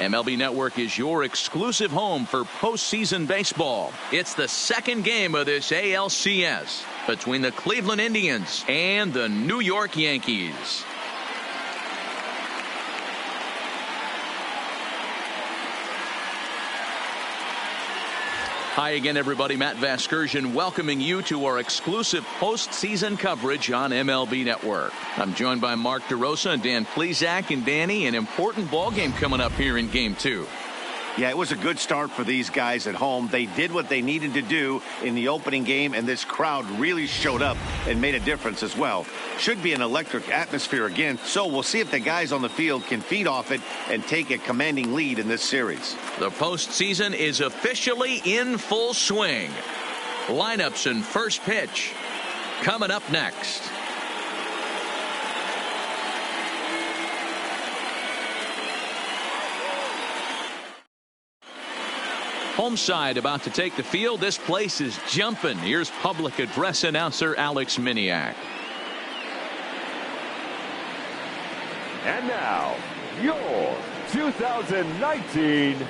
MLB Network is your exclusive home for postseason baseball. It's the second game of this ALCS between the Cleveland Indians and the New York Yankees. Hi again, everybody. Matt Vasgersian welcoming you to our exclusive postseason coverage on MLB Network. I'm joined by Mark DeRosa and Dan Plesac. And Danny, an important ball game coming up here in Game 2. Yeah, it was a good start for these guys at home. They did what they needed to do in the opening game, and this crowd really showed up and made a difference as well. Should be an electric atmosphere again, so we'll see if the guys on the field can feed off it and take a commanding lead in this series. The postseason is officially in full swing. Lineups and first pitch coming up next. Home side about to take the field. This place is jumping. Here's public address announcer Alex Miniak. And now, your 2019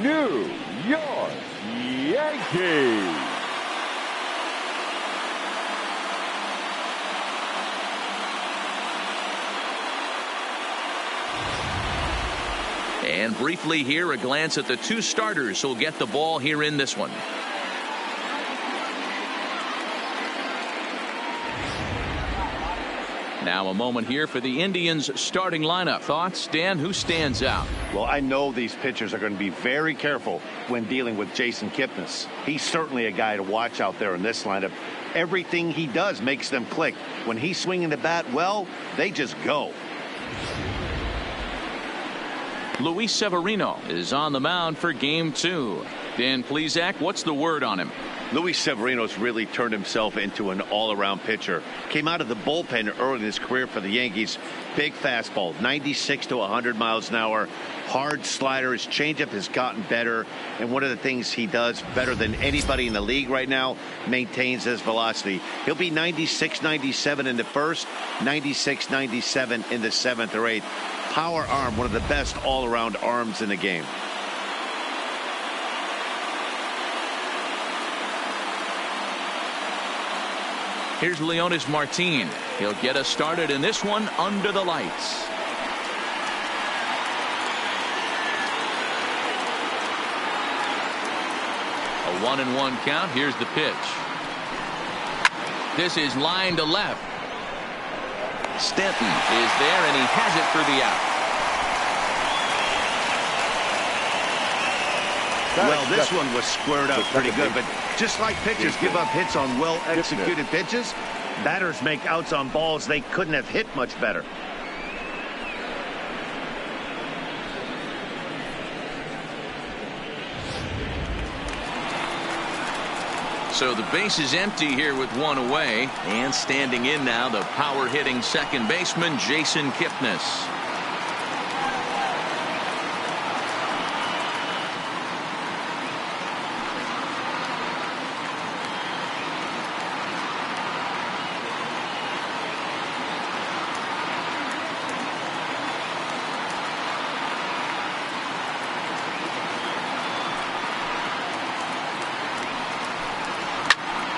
New York Yankees. And briefly here, a glance at the two starters who'll get the ball here in this one. Now a moment here for the Indians starting lineup. Thoughts, Dan? Who stands out? Well, I know these pitchers are going to be very careful when dealing with Jason Kipnis. He's certainly a guy to watch out there in this lineup. Everything he does makes them click. When he's swinging the bat, well, they just go. Luis Severino is on the mound for Game 2. Dan Plesac, what's the word on him? Luis Severino's really turned himself into an all-around pitcher. Came out of the bullpen early in his career for the Yankees. Big fastball, 96 to 100 miles an hour. Hard slider. His changeup has gotten better. And one of the things he does better than anybody in the league right now, maintains his velocity. He'll be 96, 97 in the first, 96, 97 in the seventh or eighth. Power arm, one of the best all-around arms in the game. Here's Leonis Martin. He'll get us started in this one under the lights. A 1-1 count. Here's the pitch. This is line to left. Stanton is there, and he has it for the out. Well, this one was squared up pretty good, but just like pitchers give up hits on well-executed pitches, batters make outs on balls they couldn't have hit much better. So the base is empty here with one away, and standing in now, the power-hitting second baseman, Jason Kipnis.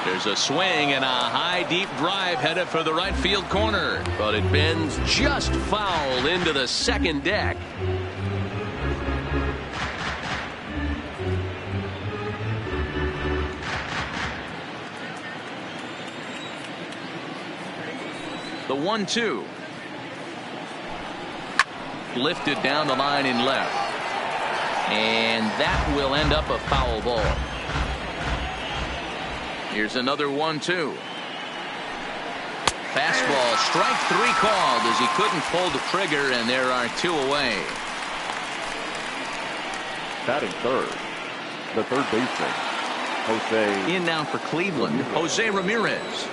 There's a swing and a high deep drive headed for the right field corner, but it bends just foul into the second deck. The 1-2 lifted down the line in left, and that will end up a foul ball. Here's another 1-2. Fastball, strike three called as he couldn't pull the trigger, and there are two away. Batting third, the third baseman, Jose. In now for Cleveland, Jose Ramirez.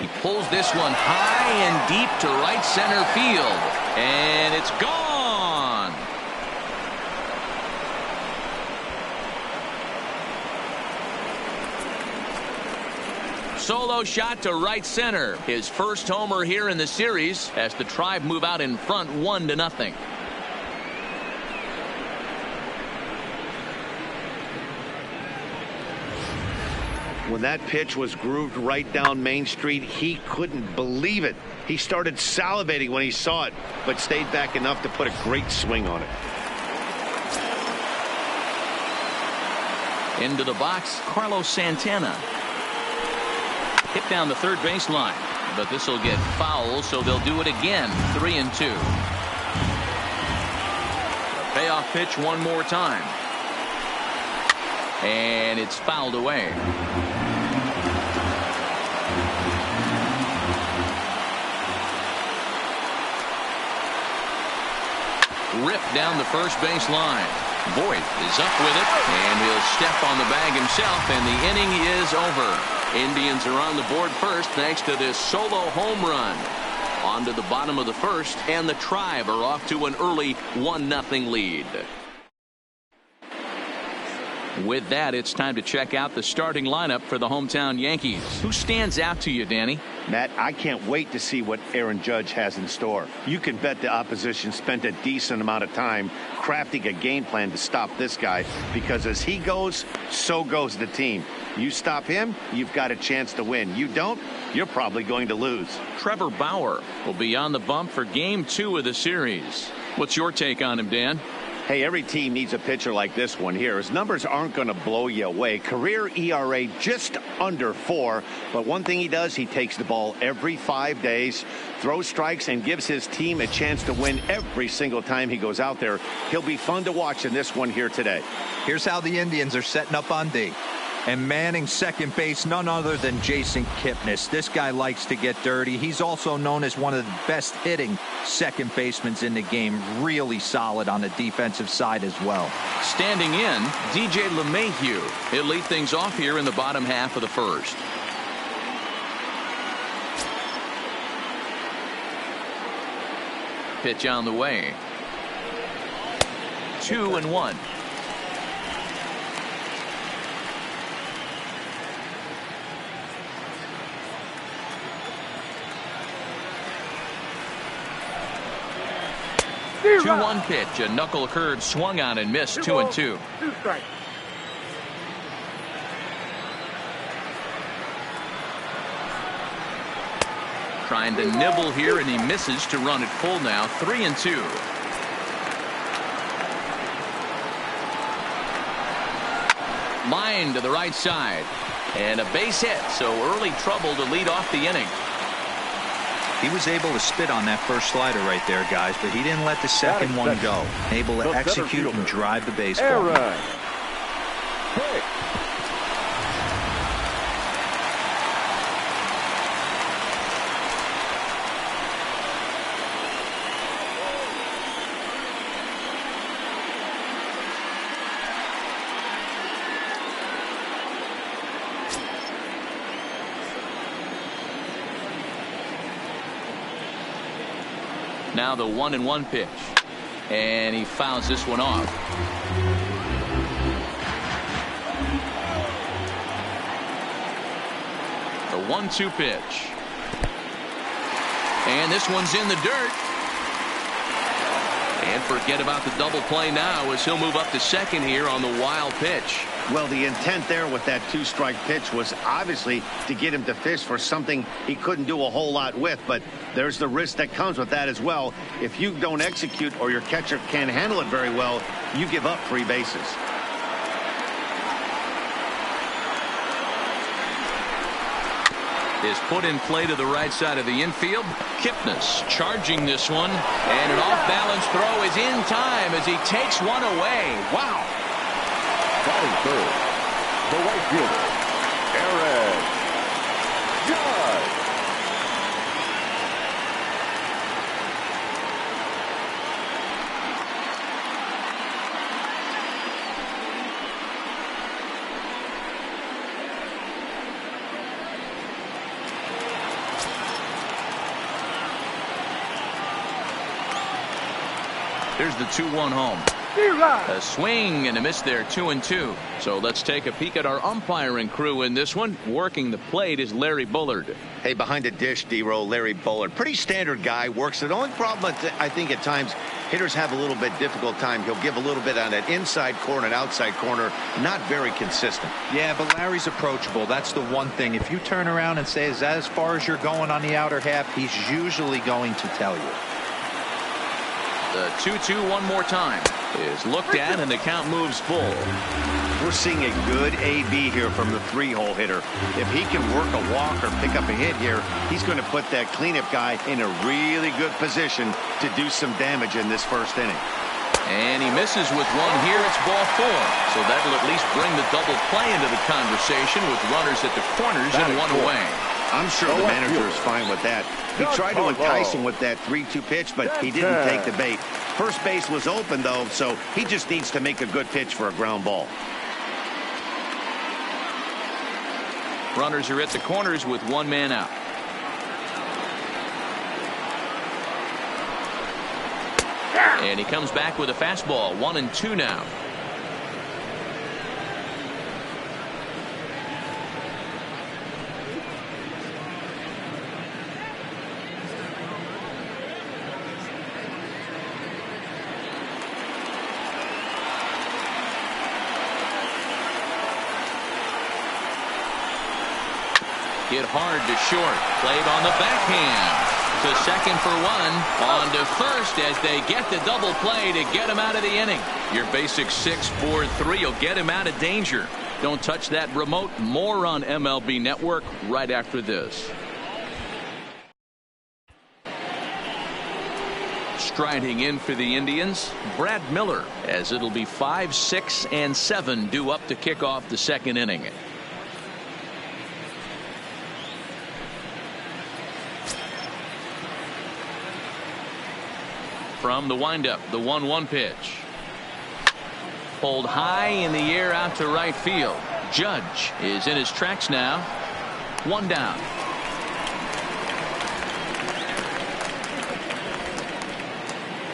He pulls this one high and deep to right center field, and it's gone. solo shot to right center. His first homer here in the series as the Tribe move out in front 1-0. When that pitch was grooved right down Main Street, he couldn't believe it. He started salivating when he saw it, but stayed back enough to put a great swing on it. Into the box, Carlos Santana. Hit down the third baseline, but this will get foul, so they'll do it again. 3-2. Payoff pitch one more time. And it's fouled away. Ripped down the first base line. Voit is up with it, and he'll step on the bag himself, and the inning is over. Indians are on the board first thanks to this solo home run. On to the bottom of the first, and the Tribe are off to an early 1-0 lead. With that, it's time to check out the starting lineup for the hometown Yankees. Who stands out to you, Danny? Matt, I can't wait to see what Aaron Judge has in store. You can bet the opposition spent a decent amount of time crafting a game plan to stop this guy, because as he goes, so goes the team. You stop him, you've got a chance to win. You don't, you're probably going to lose. Trevor Bauer will be on the bump for Game 2 of the series. What's your take on him, Dan? Hey, every team needs a pitcher like this one here. His numbers aren't going to blow you away. Career ERA just under 4. But one thing he does, he takes the ball every 5 days, throws strikes, and gives his team a chance to win every single time he goes out there. He'll be fun to watch in this one here today. Here's how the Indians are setting up on D. And manning second base, none other than Jason Kipnis. This guy likes to get dirty. He's also known as one of the best hitting second basemen in the game. Really solid on the defensive side as well. Standing in, DJ LeMahieu. He'll lead things off here in the bottom half of the first. Pitch on the way. 2-1. Two 2-1 pitch. A knuckle curve swung on and missed. 2-2. 2 strikes. Trying to nibble here, and he misses to run it full now. 3-2. Line to the right side. And a base hit, so early trouble to lead off the inning. He was able to spit on that first slider right there, guys, but he didn't let the second one go. Able to execute and drive the baseball. Now the 1-1 pitch, and he fouls this one off. The 1-2 pitch, and this one's in the dirt. And forget about the double play now, as he'll move up to second here on the wild pitch. Well, the intent there with that 2-strike pitch was obviously to get him to fish for something he couldn't do a whole lot with, but there's the risk that comes with that as well. If you don't execute or your catcher can't handle it very well, you give up 3 bases. Is put in play to the right side of the infield. Kipnis charging this one, and an off-balance throw is in time as he takes one away. Wow. Batting third, the right fielder, Aaron Judge. Here's the 2-1 home. A swing and a miss there, 2-2. So let's take a peek at our umpiring crew in this one. Working the plate is Larry Bullard. Hey, behind the dish, D-Roll, Larry Bullard. Pretty standard guy, works it. The only problem, I think, at times, hitters have a little bit difficult time. He'll give a little bit on that inside corner and outside corner. Not very consistent. Yeah, but Larry's approachable. That's the one thing. If you turn around and say, is that as far as you're going on the outer half, he's usually going to tell you. The 2-2 one more time is looked at, and the count moves full. We're seeing a good AB here from the three-hole hitter. If he can work a walk or pick up a hit here, he's going to put that cleanup guy in a really good position to do some damage in this first inning. And he misses with one here. It's ball 4. So that'll at least bring the double play into the conversation with runners at the corners and one away. I'm sure the manager is fine with that. He tried to entice him with that 3-2 pitch, but he didn't take the bait. First base was open, though, so he just needs to make a good pitch for a ground ball. Runners are at the corners with one man out. And he comes back with a fastball. 1-2 now. Hit hard to short. Played on the backhand. To second for one. On to first as they get the double play to get him out of the inning. Your basic 6-4-3 will get him out of danger. Don't touch that remote. More on MLB Network right after this. Striding in for the Indians, Brad Miller, as it'll be 5, 6, and 7 due up to kick off the second inning. From the windup, the 1-1 pitch. Pulled high in the air out to right field. Judge is in his tracks now. One down.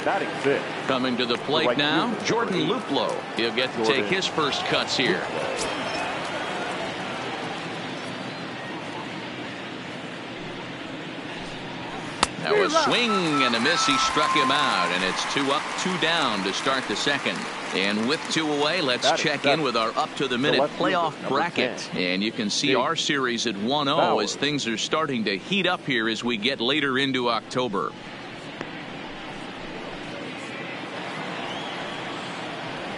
Batting fifth. Coming to the plate now, Jordan Luplow. He'll get to take his first cuts here. Now a swing and a miss. He struck him out, and it's 2 up, 2 down to start the second. And with 2 away, let's check in with our up-to-the-minute playoff bracket. And you can see our series at 1-0 as things are starting to heat up here as we get later into October.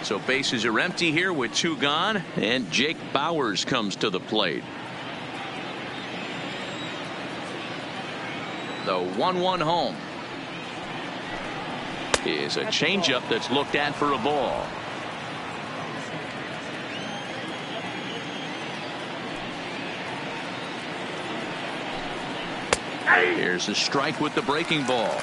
So bases are empty here with 2 gone, and Jake Bauers comes to the plate. The 1-1 home is a changeup that's looked at for a ball. Here's a strike with the breaking ball.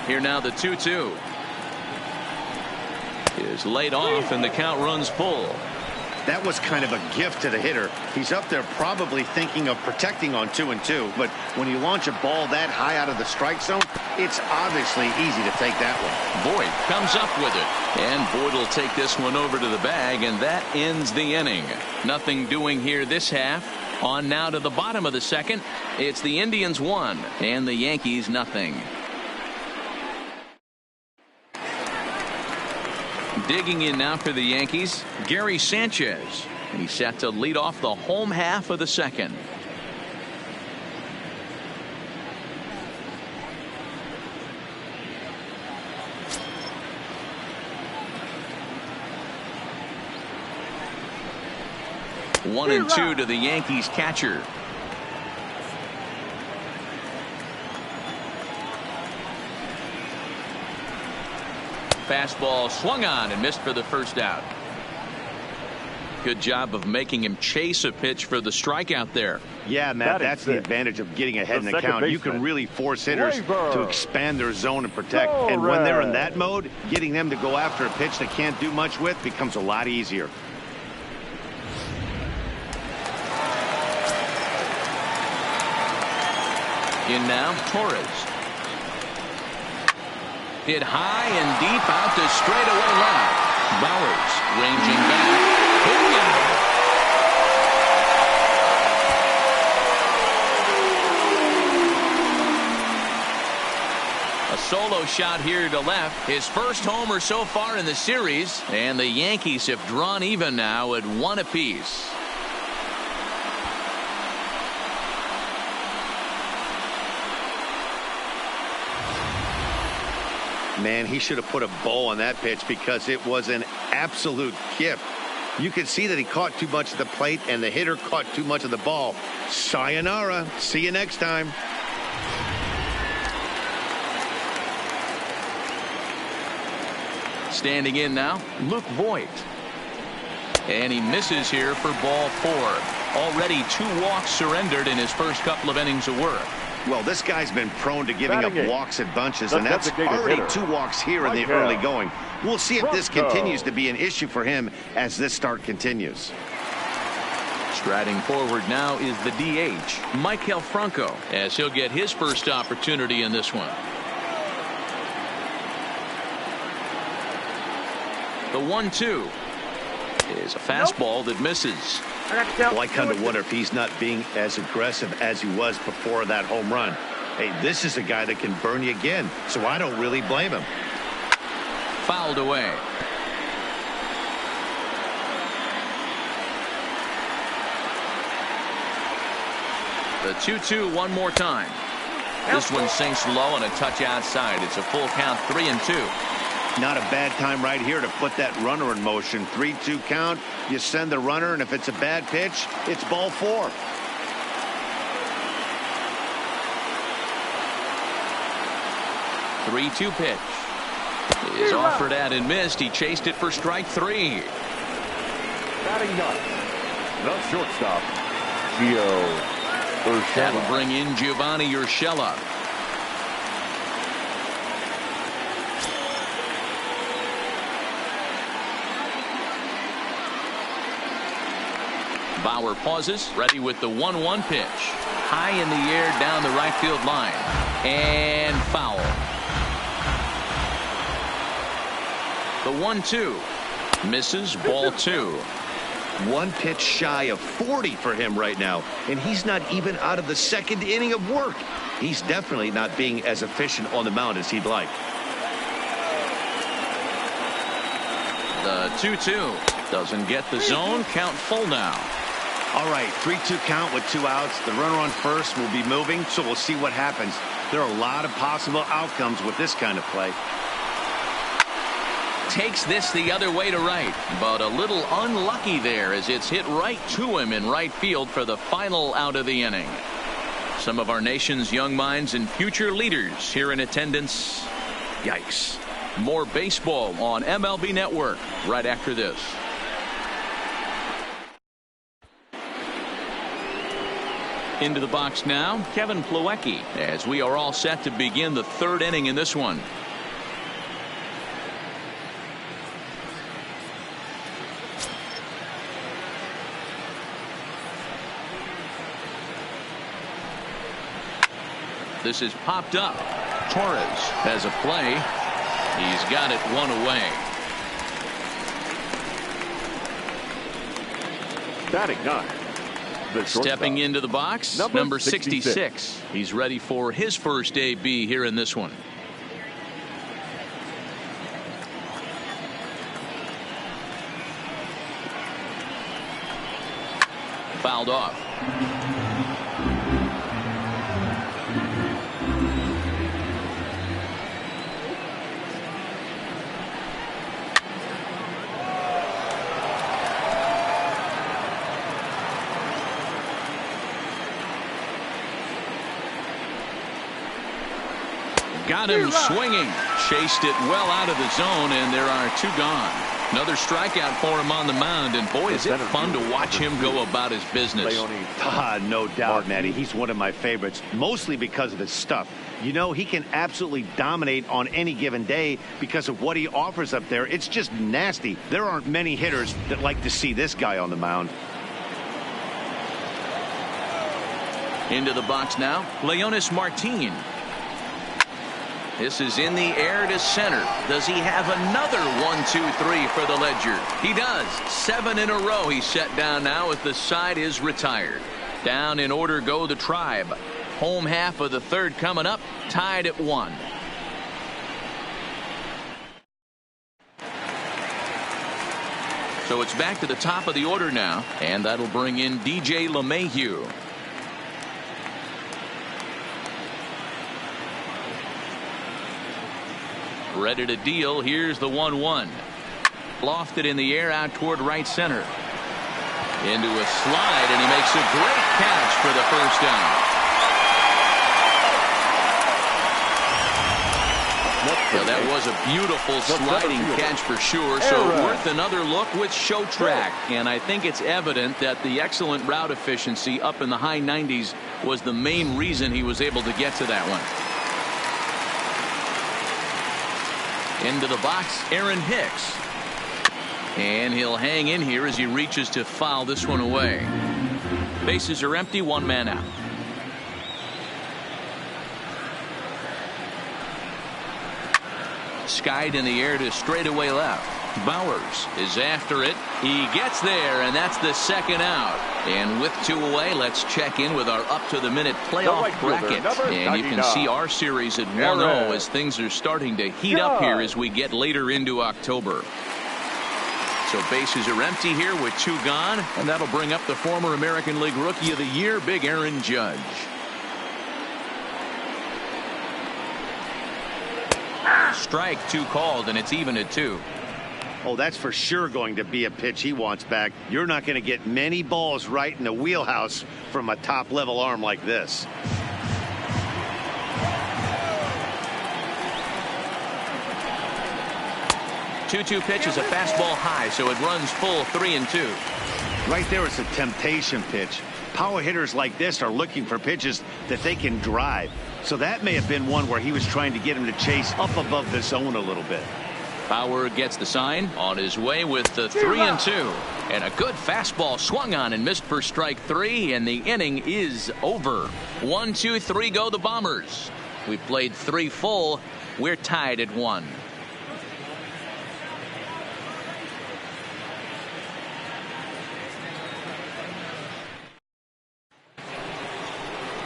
Here now the 2-2 is laid off, and the count runs full. That was kind of a gift to the hitter. He's up there probably thinking of protecting on 2-2, but when you launch a ball that high out of the strike zone, it's obviously easy to take that one. Boyd comes up with it, and Boyd will take this one over to the bag, and that ends the inning. Nothing doing here this half. On now to the bottom of the second. It's the Indians 1 and the Yankees nothing. Digging in now for the Yankees, Gary Sanchez. He's set to lead off the home half of the second. One and 2 to the Yankees catcher. Fastball swung on and missed for the first out. Good job of making him chase a pitch for the strikeout there. Yeah, Matt, that's the advantage of getting ahead in the count. You can really force hitters to expand their zone and protect. And when they're in that mode, getting them to go after a pitch they can't do much with becomes a lot easier. In now, Torres. Hit high and deep out to straightaway left. Bowers ranging back. Booyah! A solo shot here to left. His first homer so far in the series. And the Yankees have drawn even now at 1 apiece. Man, he should have put a bow on that pitch because it was an absolute gift. You can see that he caught too much of the plate and the hitter caught too much of the ball. Sayonara. See you next time. Standing in now, Luke Voigt. And he misses here for ball 4. Already 2 walks surrendered in his first couple of innings of work. Well, this guy's been prone to giving up walks at bunches, and that's designated already hitter, 2 walks here in the early going. We'll see if this continues to be an issue for him as this start continues. Striding forward now is the DH, Maikel Franco, as he'll get his first opportunity in this one. The 1-2 is a fastball that misses. Well, I kind of wonder if he's not being as aggressive as he was before that home run. Hey, this is a guy that can burn you again, so I don't really blame him. Fouled away. The 2-2 one more time. This one sinks low and a touch outside. It's a full count, 3-2. Not a bad time right here to put that runner in motion. 3-2 count. You send the runner, and if it's a bad pitch, it's ball 4. The 3-2 pitch is offered at and missed. He chased it for strike 3. Batting ninth, the shortstop, Gio Urshela. That'll bring in Giovanni Urshela. Bauer pauses, ready with the 1-1 pitch. High in the air down the right field line. And foul. The 1-2 misses, ball 2. 1 pitch shy of 40 for him right now, and he's not even out of the 2nd inning of work. He's definitely not being as efficient on the mound as he'd like. The 2-2 doesn't get the zone. Count full now. All right, 3-2 count with 2 outs. The runner on first will be moving, so we'll see what happens. There are a lot of possible outcomes with this kind of play. Takes this the other way to right, but a little unlucky there as it's hit right to him in right field for the final out of the inning. Some of our nation's young minds and future leaders here in attendance. Yikes. More baseball on MLB Network right after this. Into the box now, Kevin Plawecki, as we are all set to begin the 3rd inning in this one. This is popped up. Torres has a play. He's got it 1 away. Batting ninth, the stepping into the box, number 66. He's ready for his first AB here in this one. Fouled off. Got him swinging. Chased it well out of the zone, and there are 2 gone. Another strikeout for him on the mound, and boy, is it fun to watch him go about his business. No doubt, Matty. He's one of my favorites, mostly because of his stuff. You know, he can absolutely dominate on any given day because of what he offers up there. It's just nasty. There aren't many hitters that like to see this guy on the mound. Into the box now, Leonis Martin. This is in the air to center. Does he have another 1-2-3 for the Ledger? He does. 7 in a row he's set down now as the side is retired. Down in order go the Tribe. Home half of the third coming up, tied at 1. So it's back to the top of the order now, and that'll bring in DJ LeMahieu. Ready to deal. Here's the 1-1. Lofted in the air out toward right center. Into a slide, and he makes a great catch for the first down. Well, that was a beautiful sliding catch for sure. So worth another look with show track. And I think it's evident that the excellent route efficiency up in the high 90s was the main reason he was able to get to that one. Into the box, Aaron Hicks. And he'll hang in here as he reaches to foul this one away. Bases are empty, 1 man out. Skied in the air to straightaway left. Bowers is after it. He gets there, and that's the second out. And with 2 away, let's check in with our up-to-the-minute playoff bracket. And you can see our series at 1-0 as things are starting to heat up here as we get later into October. So bases are empty here with 2 gone, and that'll bring up the former American League Rookie of the Year, Big Aaron Judge. Strike 2 called, and it's even at 2. Oh, that's for sure going to be a pitch he wants back. You're not going to get many balls right in the wheelhouse from a top-level arm like this. Two pitch is a fastball high, so it runs full 3-2. Right there is a temptation pitch. Power hitters like this are looking for pitches that they can drive. So that may have been one where he was trying to get him to chase up above the zone a little bit. Power gets the sign, on his way with the 3-2. And a good fastball swung on and missed for strike 3, and the inning is over. 1-2-3 go the Bombers. We played 3 full. We're tied at 1.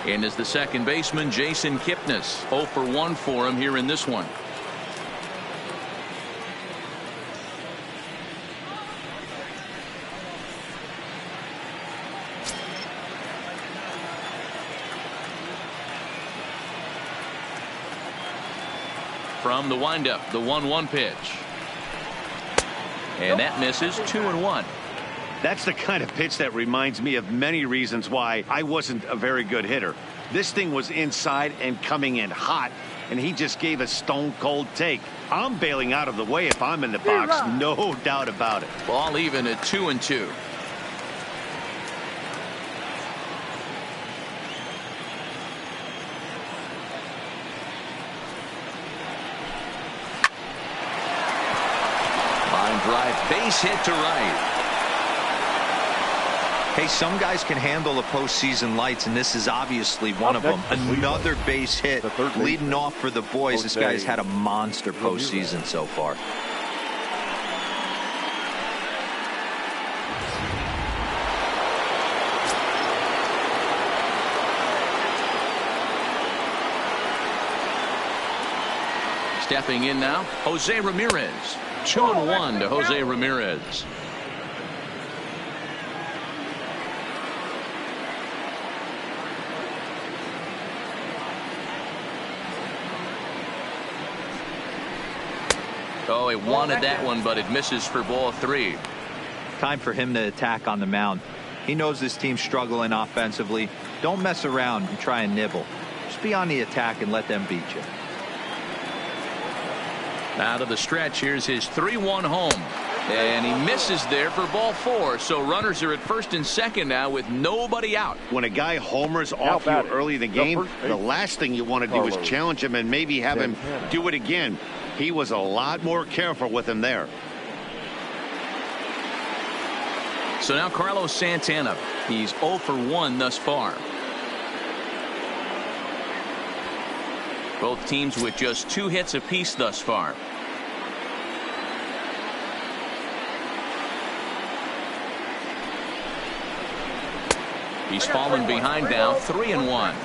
And as the second baseman, Jason Kipnis. 0 for 1 for him here in this one. From the windup, the 1-1 pitch. And that misses. 2-1. That's the kind of pitch that reminds me of many reasons why I wasn't a very good hitter. This thing was inside and coming in hot, and he just gave a stone-cold take. I'm bailing out of the way if I'm in the box, no doubt about it. Ball even at 2-2. Line drive, base hit to right. Hey, some guys can handle the postseason lights, and this is obviously one of them. Another base hit leading off for the boys. This guy's had a monster postseason so far. Stepping in now, Jose Ramirez. 2-1 to Jose Ramirez. Oh, he wanted that one, but it misses for ball 3. Time for him to attack on the mound. He knows this team's struggling offensively. Don't mess around and try and nibble. Just be on the attack and let them beat you. Out of the stretch, here's his 3-1 home. And he misses there for ball 4. So runners are at first and second now with nobody out. When a guy homers off you early in the game, the last thing you want to do is challenge him and maybe have him do it again. He was a lot more careful with him there. So now Carlos Santana. He's 0 for 1 thus far. Both teams with just 2 hits apiece thus far. He's fallen behind now, 3-1.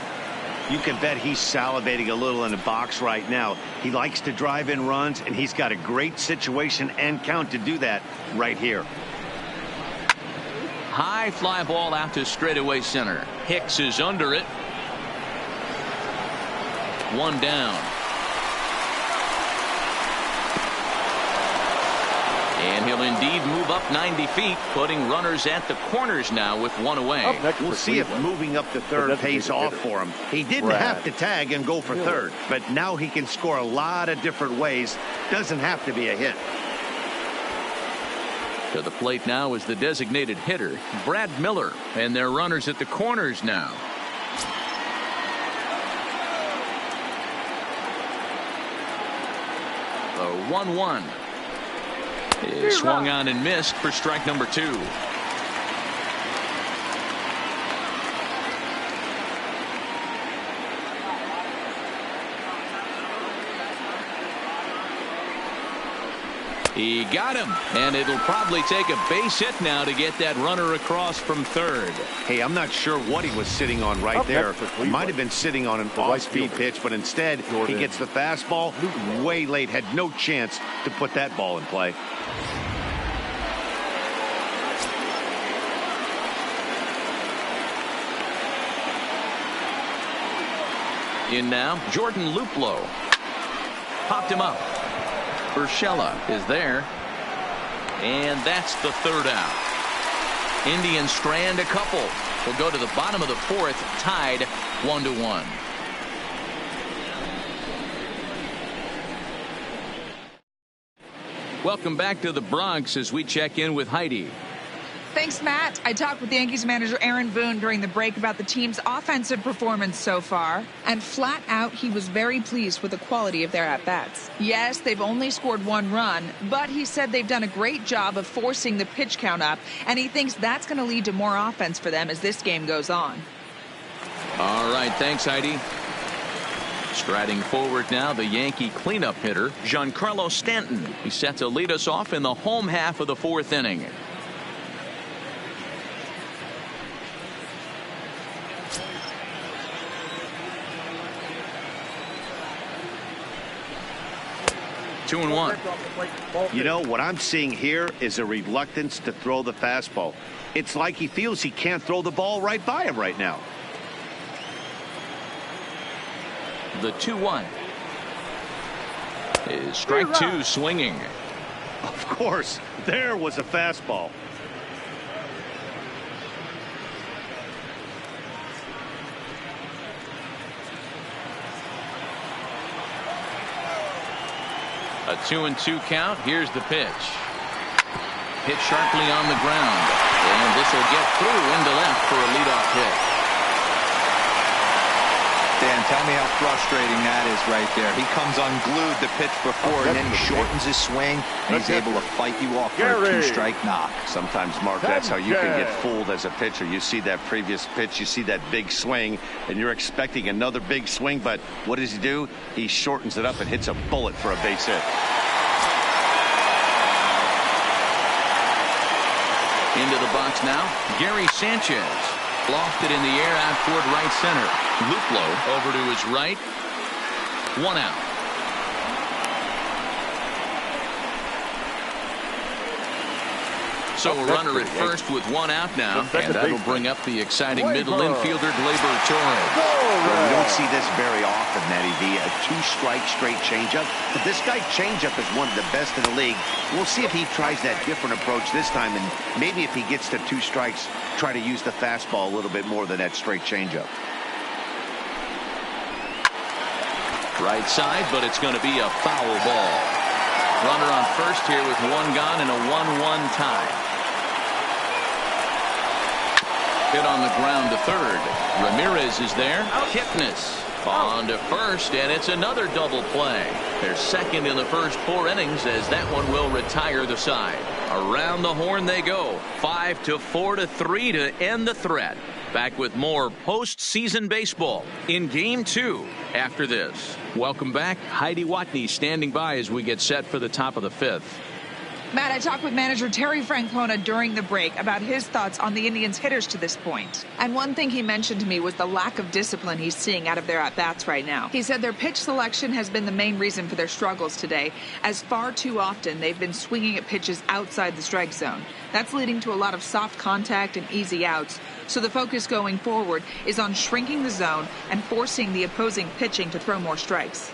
You can bet he's salivating a little in the box right now. He likes to drive in runs, and he's got a great situation and count to do that right here. High fly ball out to straightaway center. Hicks is under it. 1 down. And he'll indeed move up 90 feet, putting runners at the corners now with 1 away. We'll see if moving up to third pays off for him. He didn't have to tag and go for third, but now he can score a lot of different ways. Doesn't have to be a hit. To the plate now is the designated hitter, Brad Miller, and their runners at the corners now. The 1-1 is swung on and missed for strike number 2. He got him, and it'll probably take a base hit now to get that runner across from third. Hey, I'm not sure what he was sitting on right there. He might have been sitting on an off-speed pitch, but instead he gets the fastball way late. Had no chance to put that ball in play. In now, Jordan Luplow. Popped him up. Urshela is there. And that's the 3rd out. Indians strand a couple. We'll go to the bottom of the 4th, tied 1-1. Welcome back to the Bronx as we check in with Heidi. Thanks, Matt. I talked with the Yankees manager Aaron Boone during the break about the team's offensive performance so far, and flat out he was very pleased with the quality of their at-bats. Yes, they've only scored 1 run, but he said they've done a great job of forcing the pitch count up, and he thinks that's going to lead to more offense for them as this game goes on. All right, thanks, Heidi. Striding forward now, the Yankee cleanup hitter, Giancarlo Stanton. He's set to lead us off in the home half of the 4th inning. Two and 1. You know, what I'm seeing here is a reluctance to throw the fastball. It's like he feels he can't throw the ball right by him right now. The 2-1 is strike 2 swinging. Of course, there was a fastball. A 2-2 count. Here's the pitch. Hit sharply on the ground. And this will get through into left for a leadoff hit. Dan, tell me how frustrating that is right there. He comes unglued the pitch before, and then he shortens his swing, and he's able to fight you off for a 2-strike knock. Sometimes, Mark, that's how you can get fooled as a pitcher. You see that previous pitch, you see that big swing, and you're expecting another big swing, but what does he do? He shortens it up and hits a bullet for a base hit. Into the box now, Gary Sanchez. Lofted in the air out toward right center. Luplow over to his right. 1 out. So a runner at first with 1 out now, and that'll bring up the exciting middle infielder Gleyber Torres. Well, we don't see this very often, Matty V. A 2-strike straight changeup. But this guy changeup is one of the best in the league. We'll see if he tries that different approach this time, and maybe if he gets to 2 strikes, try to use the fastball a little bit more than that straight changeup. Right side, but it's going to be a foul ball. Runner on first here with 1 gone and a 1-1 tie. Hit on the ground to third. Ramirez is there. Kipnis on to first, and it's another double play. They're second in the first 4 innings as that one will retire the side. Around the horn they go. 5-4 to 3 to end the threat. Back with more postseason baseball in Game 2 after this. Welcome back. Heidi Watney standing by as we get set for the top of the 5th. Matt, I talked with manager Terry Francona during the break about his thoughts on the Indians' hitters to this point. And one thing he mentioned to me was the lack of discipline he's seeing out of their at-bats right now. He said their pitch selection has been the main reason for their struggles today, as far too often they've been swinging at pitches outside the strike zone. That's leading to a lot of soft contact and easy outs. So the focus going forward is on shrinking the zone and forcing the opposing pitching to throw more strikes.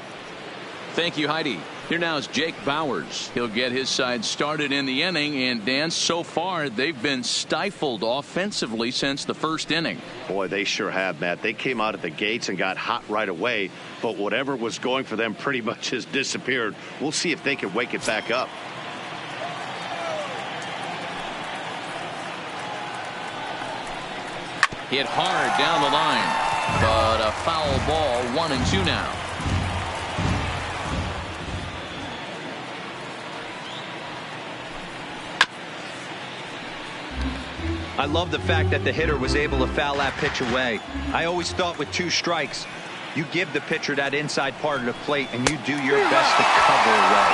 Thank you, Heidi. Here now is Jake Bowers. He'll get his side started in the inning, and Dan, so far they've been stifled offensively since the first inning. Boy, they sure have, Matt. They came out of the gates and got hot right away, but whatever was going for them pretty much has disappeared. We'll see if they can wake it back up. Hit hard down the line, but a foul ball, 1-2 now. I love the fact that the hitter was able to foul that pitch away. I always thought with 2 strikes, you give the pitcher that inside part of the plate and you do your best to cover away.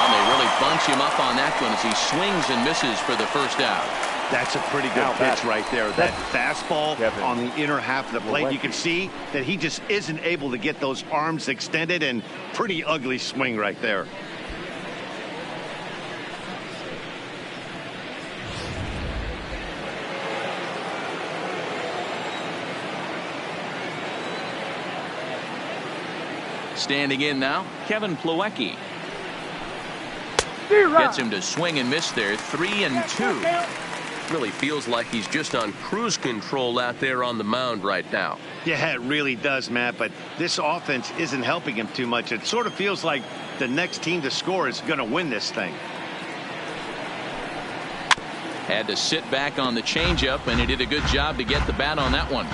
They really bunch him up on that one as he swings and misses for the first out. That's a pretty good pitch right there. That fastball on the inner half of the plate. You can see that he just isn't able to get those arms extended, and pretty ugly swing right there. Standing in now, Kevin Plawecki. Gets him to swing and miss there. 3-2. Really feels like he's just on cruise control out there on the mound right now. Yeah, it really does, Matt, but this offense isn't helping him too much. It sort of feels like the next team to score is going to win this thing. Had to sit back on the changeup, and he did a good job to get the bat on that one.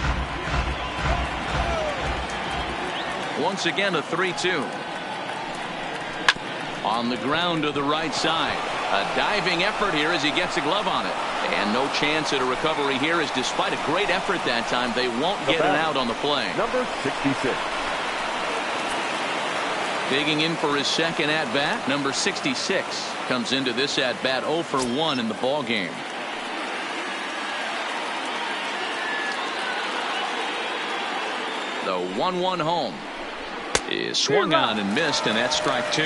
Once again, a 3-2. On the ground to the right side. A diving effort here as he gets a glove on it. And no chance at a recovery here, as despite a great effort that time, they won't get an out on the play. Number 66. Digging in for his second at-bat, number 66 comes into this at-bat 0 for 1 in the ball game. The 1-1 home is swung on and missed, and that's strike 2.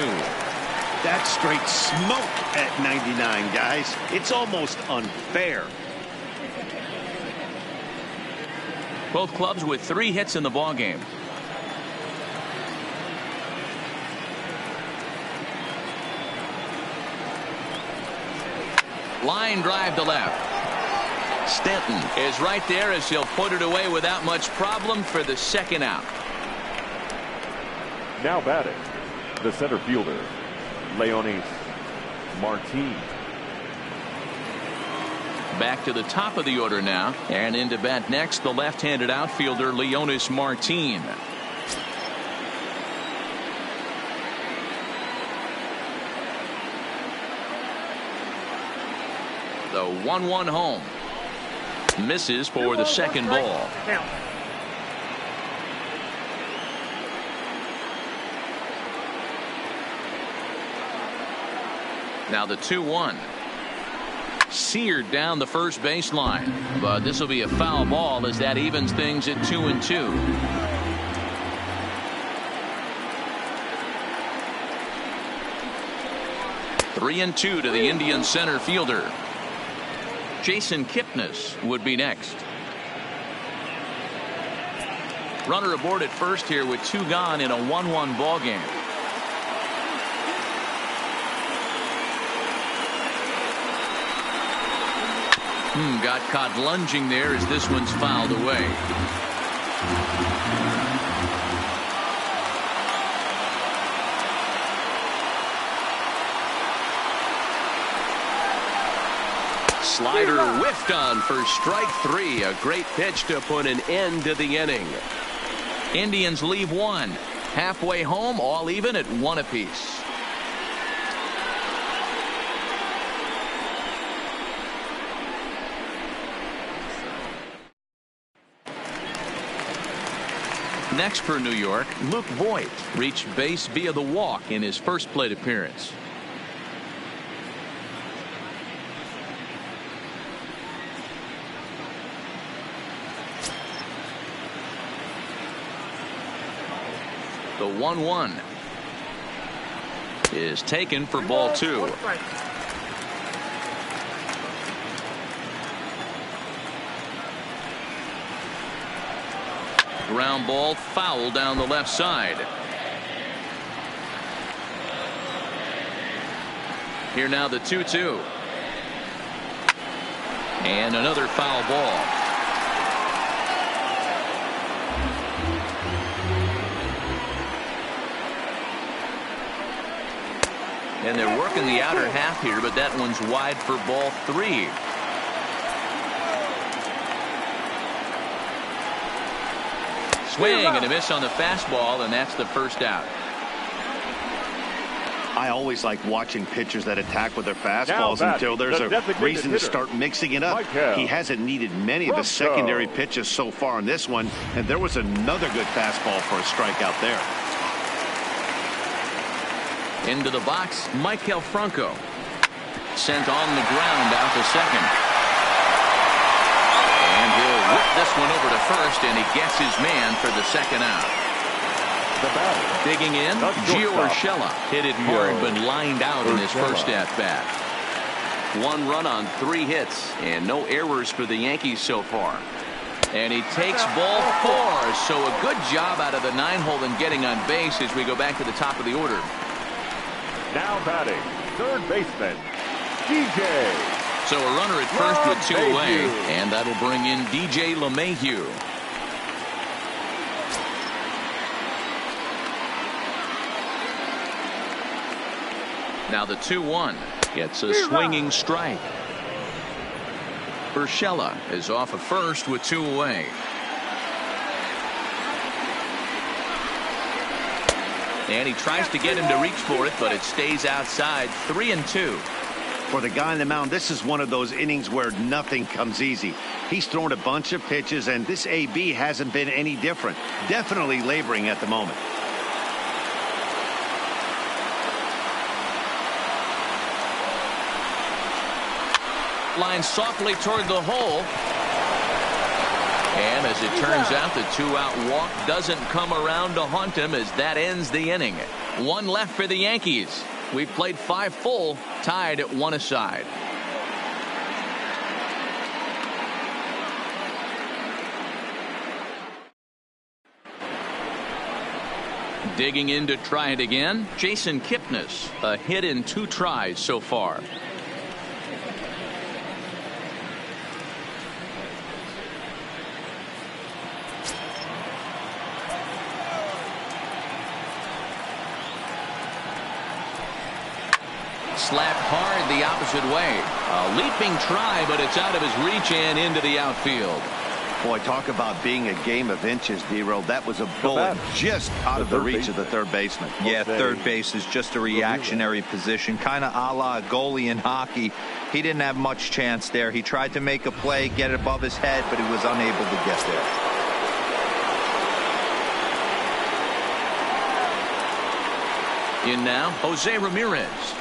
That's straight smoke at 99, guys. It's almost unfair. Both clubs with 3 hits in the ball game. Line drive to left. Stanton is right there as he'll put it away without much problem for the second out. Now batting, the center fielder, Leonis Martin. Back to the top of the order now, and into bat next, the left-handed outfielder Leonis Martin. The 1-1 home. Misses for the second ball. Now the 2-1. Seared down the first baseline, but this will be a foul ball as that evens things at 2-2. Three and 2 to the Indian center fielder. Jason Kipnis would be next. Runner aboard at first here with 2 gone in a 1-1 ball game. Got caught lunging there as this one's fouled away. Slider whiffed on for strike 3. A great pitch to put an end to the inning. Indians leave 1. Halfway home, all even at 1 apiece. Next for New York, Luke Voigt reached base via the walk in his first plate appearance. The 1-1 is taken for ball 2. Ground ball foul down the left side. Here now the 2-2. And another foul ball. And they're working the outer half here, but that one's wide for ball 3. Swing and a miss on the fastball, and that's the first out. I always like watching pitchers that attack with their fastballs until there's a reason to start mixing it up. He hasn't needed many of the secondary pitches so far in this one, and there was another good fastball for a strikeout there. Into the box, Maikel Franco. Sent on the ground out to second. And he'll whip this one over to first, and he gets his man for the second out. Digging in, Gio Urshela hit it hard but lined out in his first at-bat. 1 run on 3 hits, and no errors for the Yankees so far. And he takes ball 4, so a good job out of the 9-hole in getting on base as we go back to the top of the order. Now batting, third baseman, DJ. So a runner at first with 2 away, and that'll bring in DJ LeMahieu. Now the 2-1 gets a swinging strike. Urshela is off at first with 2 away. And he tries to get him to reach for it, but it stays outside. 3-2. For the guy on the mound, this is one of those innings where nothing comes easy. He's thrown a bunch of pitches, and this AB hasn't been any different. Definitely laboring at the moment. Line softly toward the hole. And as it turns out, the 2-out walk doesn't come around to haunt him as that ends the inning. 1 left for the Yankees. We've played 5 full, tied at 1 aside. Digging in to try it again, Jason Kipnis. A hit in 2 tries so far. Slapped hard the opposite way. A leaping try, but it's out of his reach and into the outfield. Boy, talk about being a game of inches, D-Roll. That was a bullet just out of the reach of the third baseman. Yeah, third base is just a reactionary position, kind of a la a goalie in hockey. He didn't have much chance there. He tried to make a play, get it above his head, but he was unable to get there. In now, Jose Ramirez.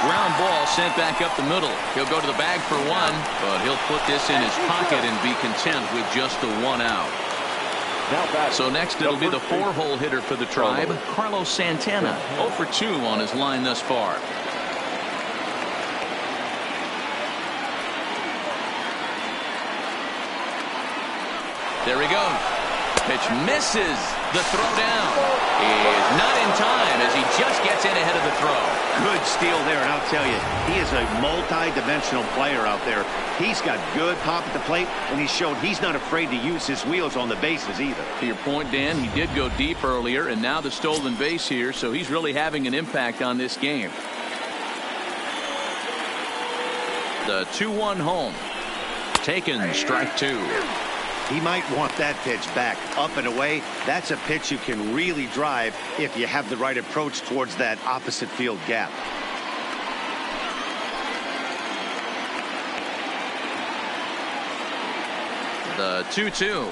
Ground ball sent back up the middle. He'll go to the bag for 1, but he'll put this in his pocket and be content with just the 1 out. So next it'll be the 4-hole hitter for the Tribe, Carlos Santana. 0 for 2 on his line thus far. There he goes. Pitch misses. The throw down is not in time as he just gets in ahead of the throw. Good steal there, and I'll tell you, he is a multi-dimensional player out there. He's got good pop at the plate, and he showed he's not afraid to use his wheels on the bases either. To your point, Dan, he did go deep earlier, and now the stolen base here, so he's really having an impact on this game. The 2-1 home. Taken, strike 2. He might want that pitch back, up and away. That's a pitch you can really drive if you have the right approach towards that opposite field gap. The 2-2.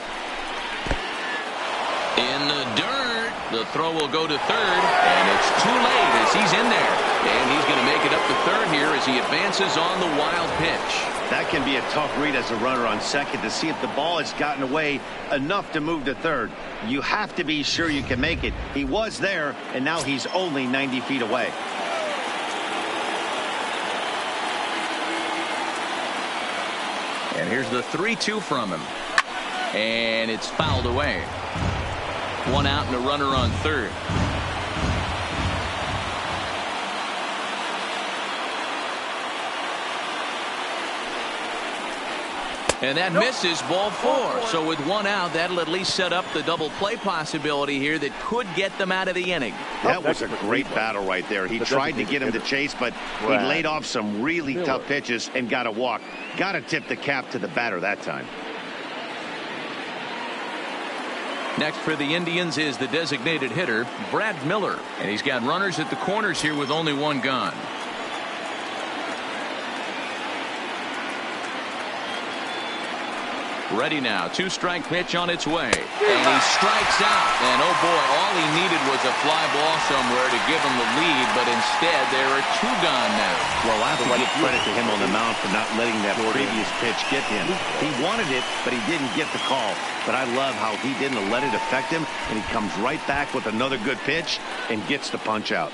In the dirt. The throw will go to third, and it's too late as he's in there. And he's going to make it up to third here as he advances on the wild pitch. That can be a tough read as a runner on second to see if the ball has gotten away enough to move to third. You have to be sure you can make it. He was there, and now he's only 90 feet away. And here's the 3-2 from him. And it's fouled away. One out and a runner on third. And that misses, ball 4. So with one out, that'll at least set up the double play possibility here that could get them out of the inning. That was a great battle right there. He tried to get him to chase, but he laid off some really tough pitches and got a walk. Got to tip the cap to the batter that time. Next for the Indians is the designated hitter, Brad Miller. And he's got runners at the corners here with only one gone. Ready now. 2-strike pitch on its way. And he strikes out. And oh boy, all he needed was a fly ball somewhere to give him the lead. But instead, there are 2 gone now. Well, I have to give credit to him on the mound for not letting that previous pitch get him. He wanted it, but he didn't get the call. But I love how he didn't let it affect him. And he comes right back with another good pitch and gets the punch out.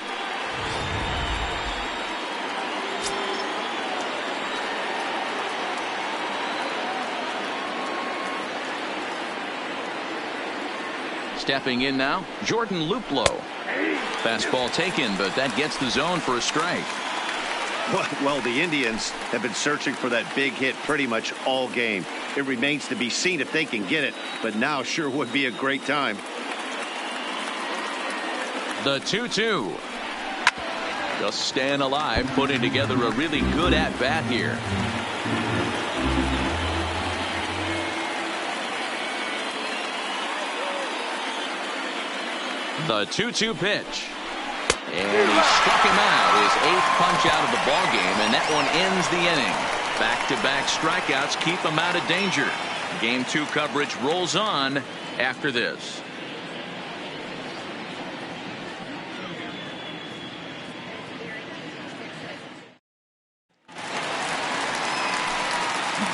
Stepping in now, Jordan Luplow. Fastball taken, but that gets the zone for a strike. Well, the Indians have been searching for that big hit pretty much all game. It remains to be seen if they can get it, but now sure would be a great time. The 2-2. Just staying alive, putting together a really good at-bat here. The 2-2 pitch. And he struck him out. His 8th punch out of the ball game, and that one ends the inning. Back-to-back strikeouts keep him out of danger. Game 2 coverage rolls on after this.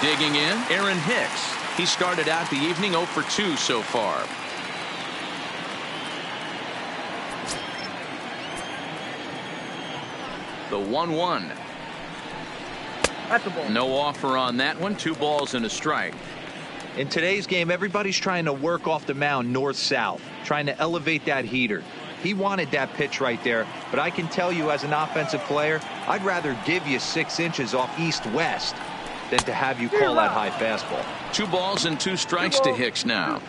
Digging in, Aaron Hicks. He started out the evening 0 for 2 so far. The 1-1. No offer on that one. 2 balls and a strike. In today's game, everybody's trying to work off the mound north-south, trying to elevate that heater. He wanted that pitch right there, but I can tell you as an offensive player, I'd rather give you 6 inches off east-west than to have you call that high fastball. 2 balls and 2 strikes to Hicks now.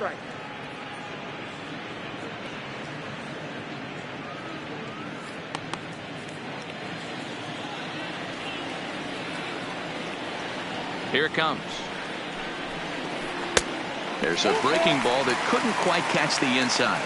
Here it comes. There's a breaking ball that couldn't quite catch the inside.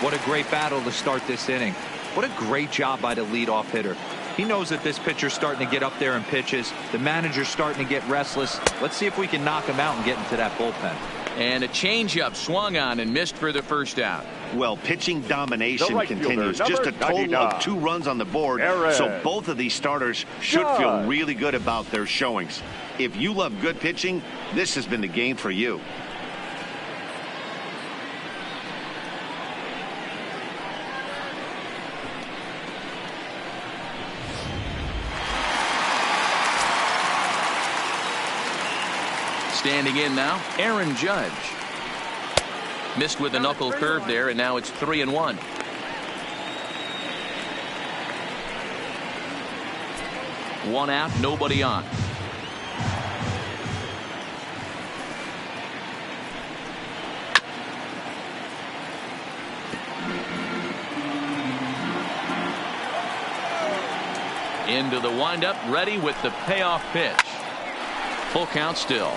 What a great battle to start this inning. What a great job by the leadoff hitter. He knows that this pitcher's starting to get up there in pitches. The manager's starting to get restless. Let's see if we can knock him out and get into that bullpen. And a changeup swung on and missed for the first out. Well, pitching domination continues. Just a total of 2 runs on the board. So both of these starters should feel really good about their showings. If you love good pitching, this has been the game for you. Standing in now, Aaron Judge. Missed with a knuckle curve there, and now it's 3-1. One out, nobody on. Into the windup, ready with the payoff pitch. Full count still.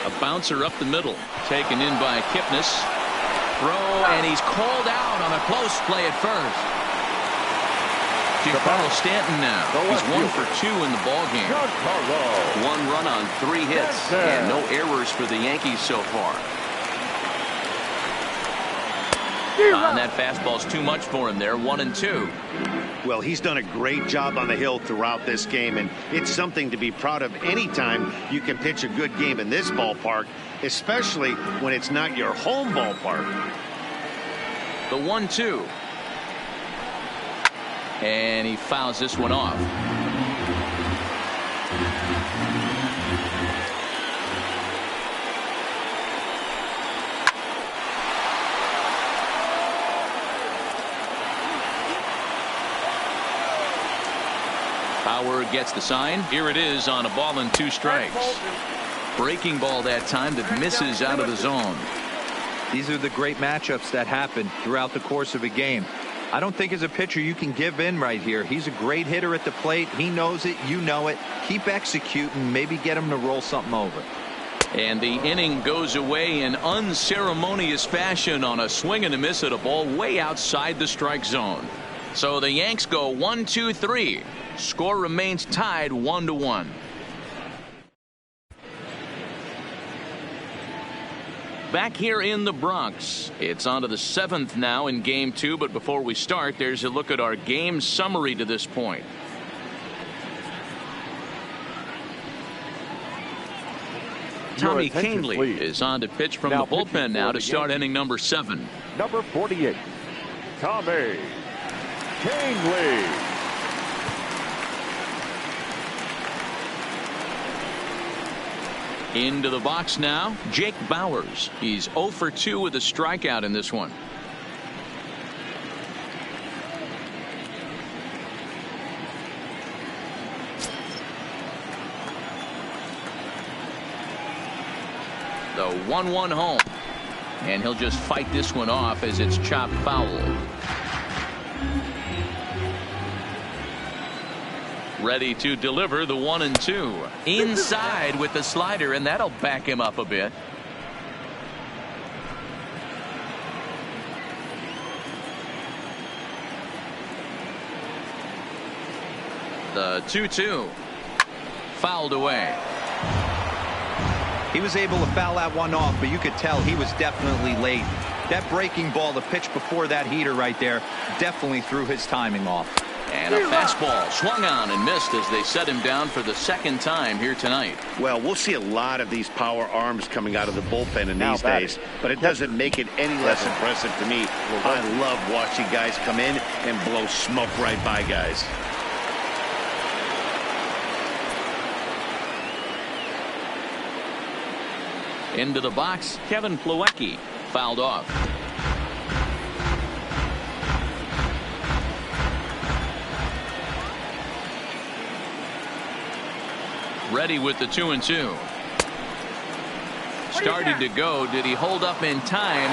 A bouncer up the middle, taken in by Kipnis. Throw, and he's called out on a close play at first. Giancarlo Stanton now. He's 1 for 2 in the ball game. One run on 3 hits and no errors for the Yankees so far. And that fastball's too much for him there. 1-2. Well, he's done a great job on the hill throughout this game, and it's something to be proud of anytime you can pitch a good game in this ballpark, especially when it's not your home ballpark. The 1-2. And he fouls this one off. Power gets the sign. Here it is on a ball and 2 strikes. Breaking ball that time that misses out of the zone. These are the great matchups that happen throughout the course of a game. I don't think as a pitcher you can give in right here. He's a great hitter at the plate. He knows it. You know it. Keep executing. Maybe get him to roll something over. And the inning goes away in unceremonious fashion on a swing and a miss at a ball way outside the strike zone. So the Yanks go 1-2-3. Score remains tied 1-1. Back here in the Bronx, it's on to the 7th now in Game 2. But before we start, there's a look at our game summary to this point. Tommy Kahnle is on to pitch from the bullpen now to start inning number 7. Number 48, Tommy Kahnle. Into the box now, Jake Bauers. He's 0 for 2 with a strikeout in this one. The 1-1 home. And he'll just fight this one off as it's chopped foul. Ready to deliver the 1-2. Inside with the slider, and that'll back him up a bit. The 2-2. Fouled away. He was able to foul that one off, but you could tell he was definitely late. That breaking ball, the pitch before that heater right there, definitely threw his timing off. And a fastball swung on and missed as they set him down for the 2nd time here tonight. Well, we'll see a lot of these power arms coming out of the bullpen in these days, but it doesn't make it any less impressive to me. I love watching guys come in and blow smoke right by guys. Into the box, Kevin Plawecki. Fouled off. Ready with the 2-2. Started to go. Did he hold up in time?